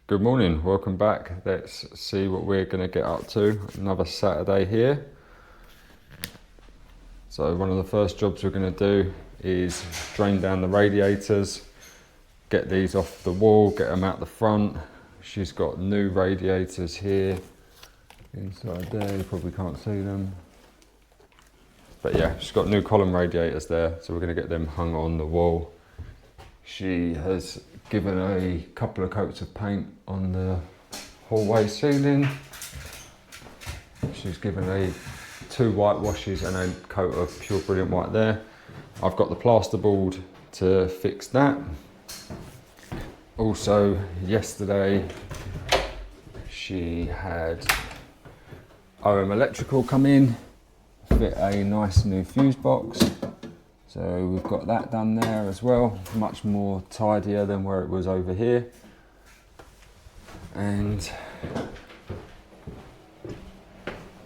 Good morning, welcome back. Let's see what we're going to get up to. Another Saturday here. So one of the first jobs we're going to do is drain down the radiators, get these off the wall, get them out the front. She's got new radiators here inside there, you probably can't see them. But yeah, she's got new column radiators there, so we're going to get them hung on the wall. She has given a couple of coats of paint on the hallway ceiling. She's given two white washes and a coat of pure brilliant white there. I've got the plasterboard to fix that. Also yesterday she had OM Electrical come in, fit a nice new fuse box. So we've got that done there as well, much more tidier than where it was over here. And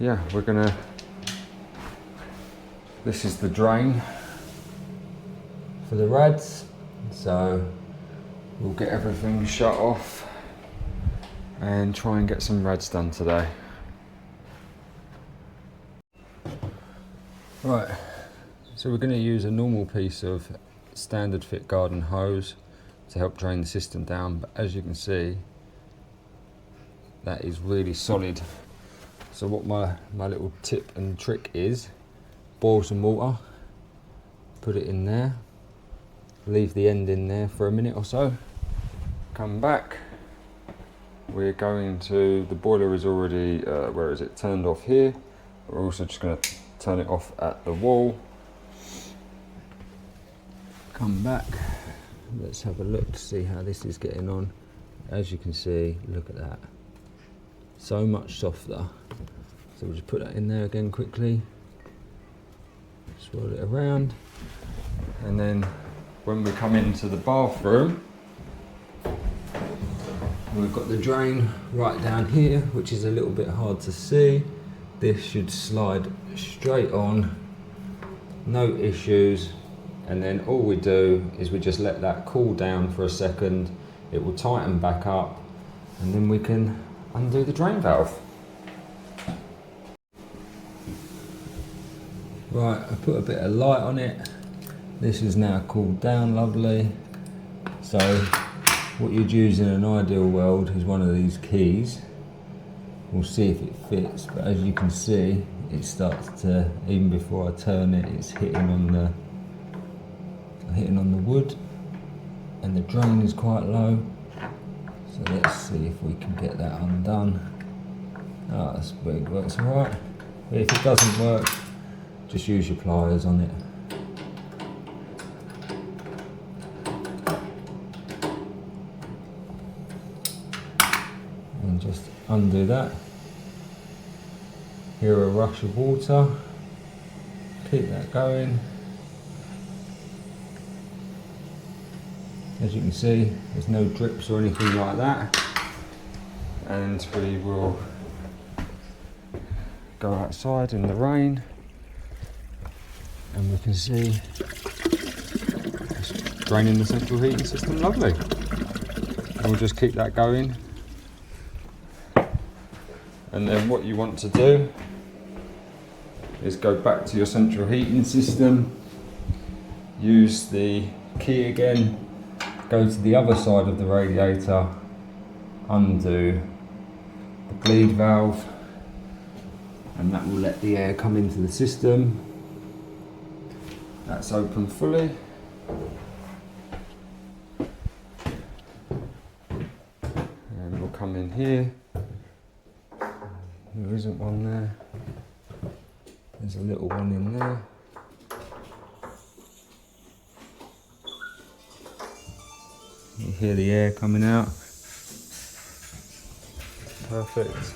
yeah, this is the drain for the rads. So we'll get everything shut off and try and get some rads done today. Right. So we're going to use a normal piece of standard fit garden hose to help drain the system down, but as you can see that is really solid. So what my little tip and trick is, boil some water, put it in there, leave the end in there for a minute or so, come back. We're going to, the boiler is already, where is it, turned off here. We're also just going to turn it off at the wall. Come back, let's have a look to see how this is getting on. As you can see, look at that, so much softer. So we'll just put that in there again quickly, swirl it around, and then when we come into the bathroom, we've got the drain right down here, which is a little bit hard to see. This should slide straight on, no issues. And then all we do is we just let that cool down for a second. It will tighten back up and then we can undo the drain valve. Right, I put a bit of light on it. This is now cooled down lovely. So what you'd use in an ideal world is one of these keys. We'll see if it fits, but as you can see, it starts to, even before I turn it, it's hitting on the wood, and the drain is quite low. So let's see if we can get that undone. Ah, that's big, works alright. But if it doesn't work, just use your pliers on it. And just undo that. Hear a rush of water. Keep that going. As you can see, there's no drips or anything like that. And we will go outside in the rain and we can see it's draining the central heating system lovely. And we'll just keep that going. And then what you want to do is go back to your central heating system, use the key again, go to the other side of the radiator, undo the bleed valve, and that will let the air come into the system. That's open fully. And we'll come in here. There isn't one there. There's a little one in there. You hear the air coming out. Perfect.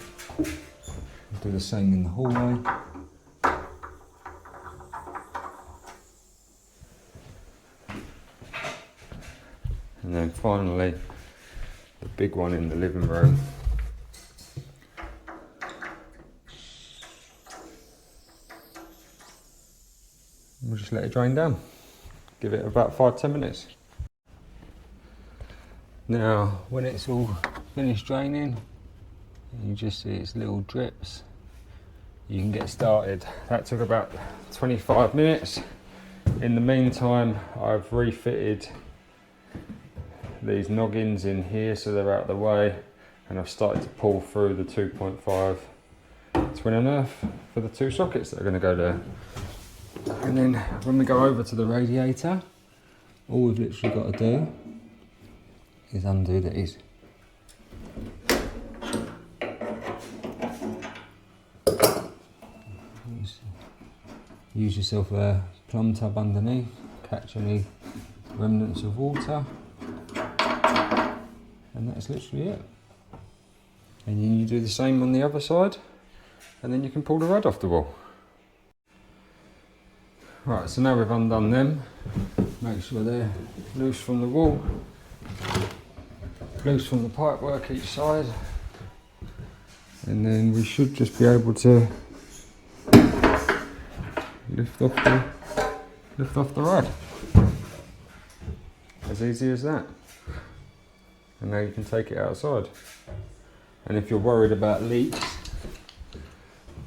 Do the same in the hallway. And then finally, the big one in the living room. We'll just let it drain down. Give it about 5-10 minutes. Now, when it's all finished draining. You just see its little drips. You can get started. That took about 25 minutes. In the meantime, I've refitted these noggins in here so they're out of the way, and I've started to pull through the 2.5 twin and earth for the 2 sockets that are going to go there. And then when we go over to the radiator, all we've literally got to do is undo these. Use yourself a plumb tub underneath, catch any remnants of water, and that's literally it. And then you do the same on the other side, and then you can pull the rod off the wall. Right, so now we've undone them. Make sure they're loose from the wall, loose from the pipework each side, and then we should just be able to lift off the rod. As easy as that. And now you can take it outside. And if you're worried about leaks,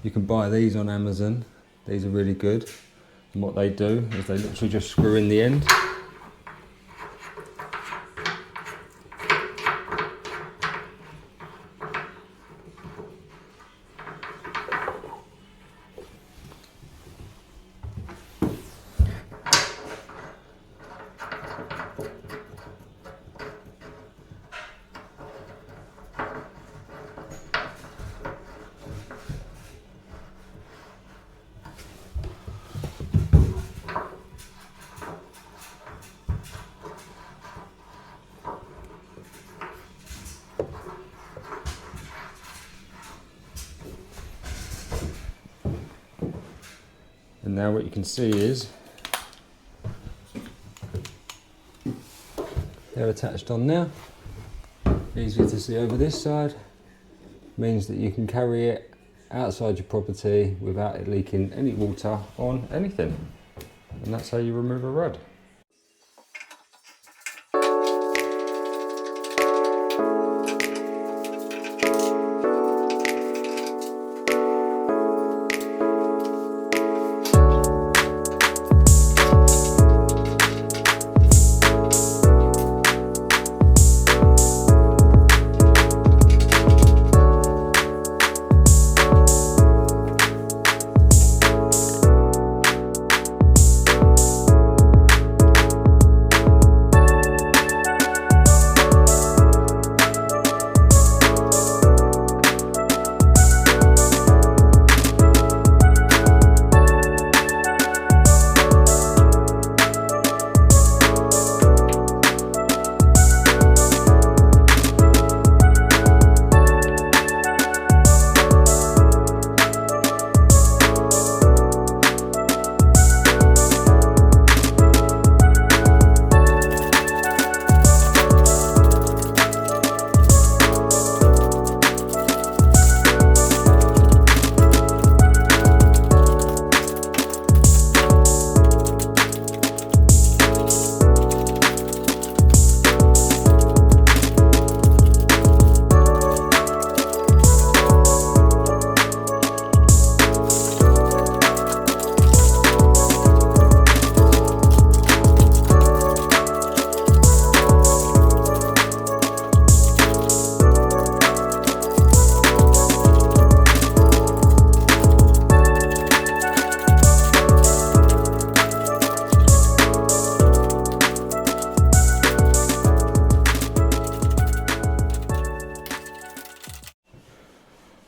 you can buy these on Amazon. These are really good. And what they do is they literally just screw in the end. And now what you can see is they're attached on there. Easier to see over this side. Means that you can carry it outside your property without it leaking any water on anything. And that's how you remove a rod.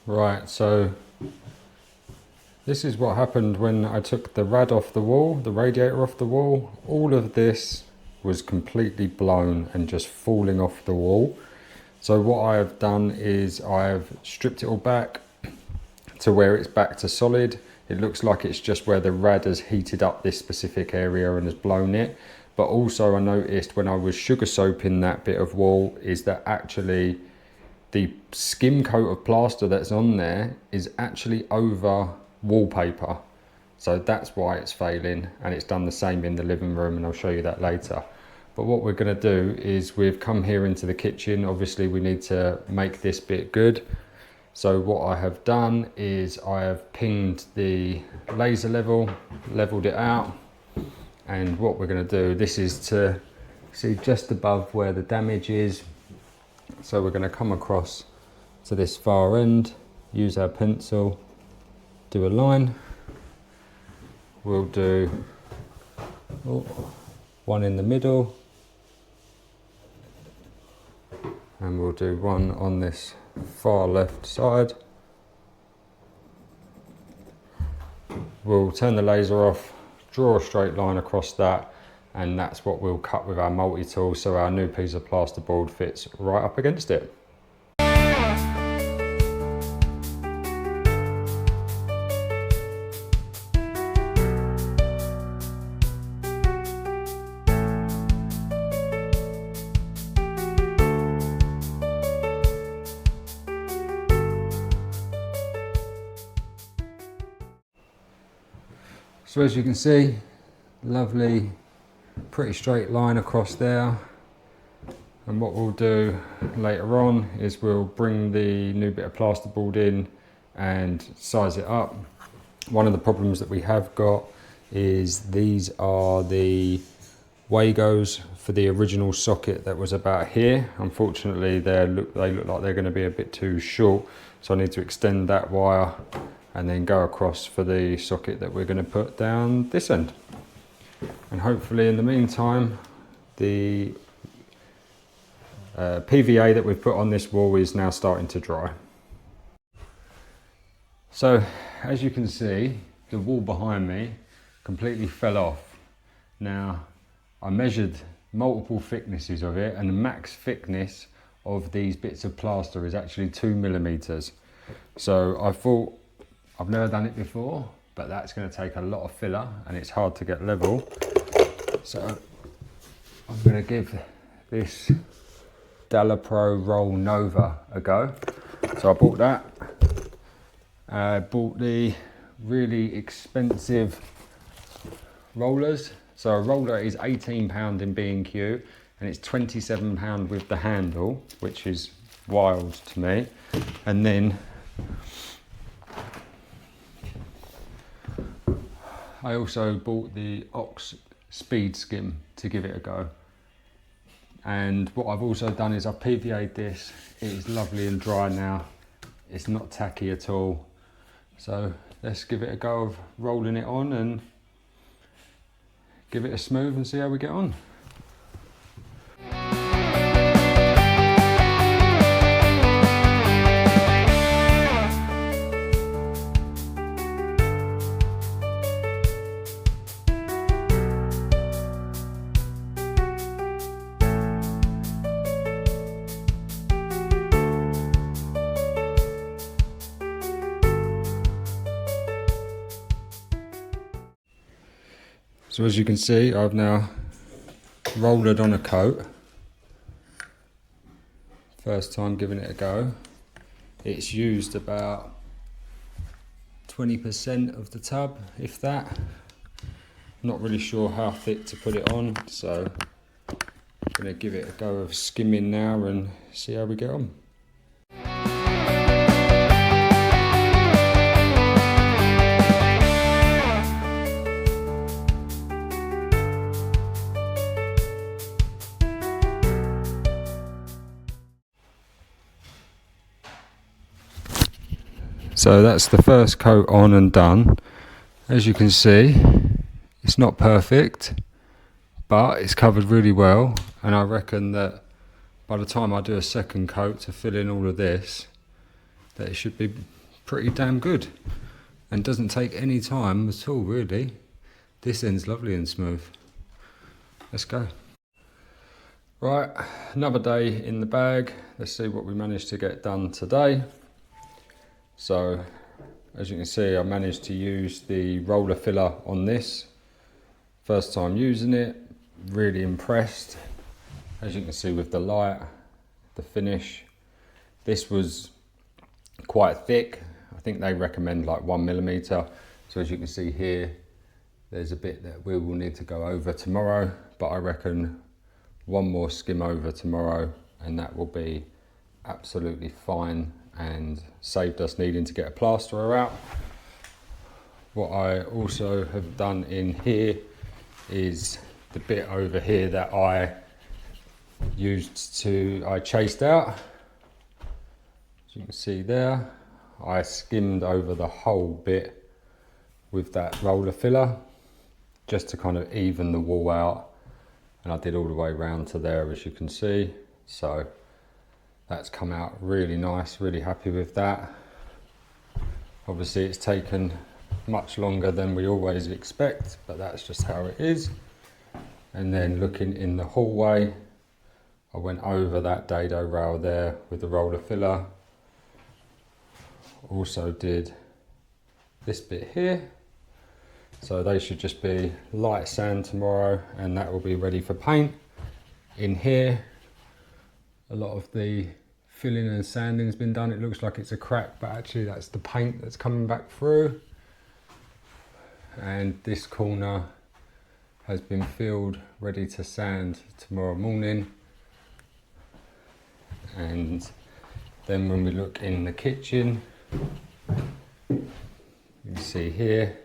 Right, so this is what happened when I took the rad off the wall, the radiator off the wall. All of this was completely blown and just falling off the wall. So what I have done is I've stripped it all back to where it's back to solid. It looks like it's just where the rad has heated up this specific area and has blown it. But also I noticed when I was sugar soaping that bit of wall is that actually the skim coat of plaster that's on there is actually over wallpaper. So that's why it's failing, and it's done the same in the living room, and I'll show you that later. But what we're going to do is we've come here into the kitchen. Obviously we need to make this bit good. So what I have done is I have pinged the laser leveled it out. And what we're going to do, this is to see just above where the damage is. So we're going to come across to this far end, use our pencil, do a line. We'll do one in the middle. And we'll do one on this far left side. We'll turn the laser off, draw a straight line across that, and that's what we'll cut with our multi-tool so our new piece of plasterboard fits right up against it. So as you can see, lovely, pretty straight line across there. And what we'll do later on is we'll bring the new bit of plasterboard in and size it up. One of the problems that we have got is these are the Wagos for the original socket that was about here. Unfortunately, they look like they're going to be a bit too short, so I need to extend that wire and then go across for the socket that we're going to put down this end. And hopefully in the meantime, the PVA that we've put on this wall is now starting to dry. So as you can see, the wall behind me completely fell off. Now I measured multiple thicknesses of it, and the max thickness of these bits of plaster is actually 2 millimeters. So I thought, I've never done it before, but that's going to take a lot of filler and it's hard to get level. So I'm going to give this Pro Roll Nova a go. So I bought that. I bought the really expensive rollers. So a roller is £18 in B&Q and it's £27 with the handle, which is wild to me. And then I also bought the Ox Speed Skim to give it a go. And what I've also done is I've PVA'd this. It is lovely and dry now. It's not tacky at all. So let's give it a go of rolling it on and give it a smooth and see how we get on. So as you can see, I've now rolled on a coat. First time giving it a go. It's used about 20% of the tub, if that. Not really sure how thick to put it on, so I'm going to give it a go of skimming now and see how we get on. So that's the first coat on and done. As you can see, it's not perfect, but it's covered really well, and I reckon that by the time I do a second coat to fill in all of this, that it should be pretty damn good and doesn't take any time at all really. This end's lovely and smooth. Let's go. Right, another day in the bag. Let's see what we managed to get done today. So as you can see, I managed to use the roller filler on this. First time using it, really impressed. As you can see with the light, the finish. This was quite thick. I think they recommend like 1 millimeter. So as you can see here, there's a bit that we will need to go over tomorrow, but I reckon one more skim over tomorrow and that will be absolutely fine and saved us needing to get a plasterer out. What I also have done in here is the bit over here that I chased out. As you can see there, I skimmed over the whole bit with that roller filler just to kind of even the wall out, and I did all the way around to there, as you can see. So that's come out really nice, really happy with that. Obviously it's taken much longer than we always expect, but that's just how it is. And then looking in the hallway, I went over that dado rail there with the roller filler. Also did this bit here. So they should just be light sand tomorrow and that will be ready for paint. In here, a lot of the filling and sanding's been done. It looks like it's a crack, but actually that's the paint that's coming back through. And this corner has been filled, ready to sand tomorrow morning. And then when we look in the kitchen, you can see here,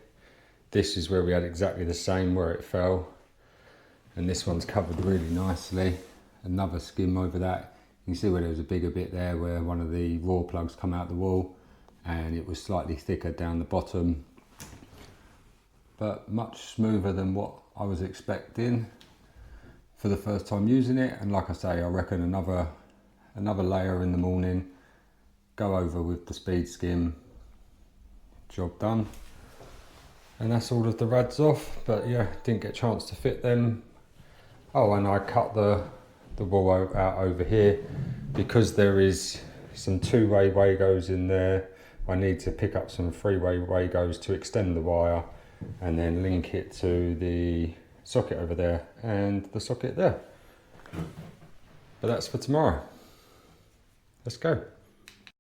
this is where we had exactly the same where it fell. And this one's covered really nicely. Another skim over that. You can see where there was a bigger bit there where one of the raw plugs come out the wall and it was slightly thicker down the bottom. But much smoother than what I was expecting for the first time using it. And like I say, I reckon another layer in the morning, go over with the speed skim, job done. And that's all of the rads off, but yeah, didn't get a chance to fit them. Oh, and I cut the wall out over here because there is some two-way Wagos in there. I need to pick up some three-way Wagos to extend the wire and then link it to the socket over there and the socket there. But that's for tomorrow. Let's go.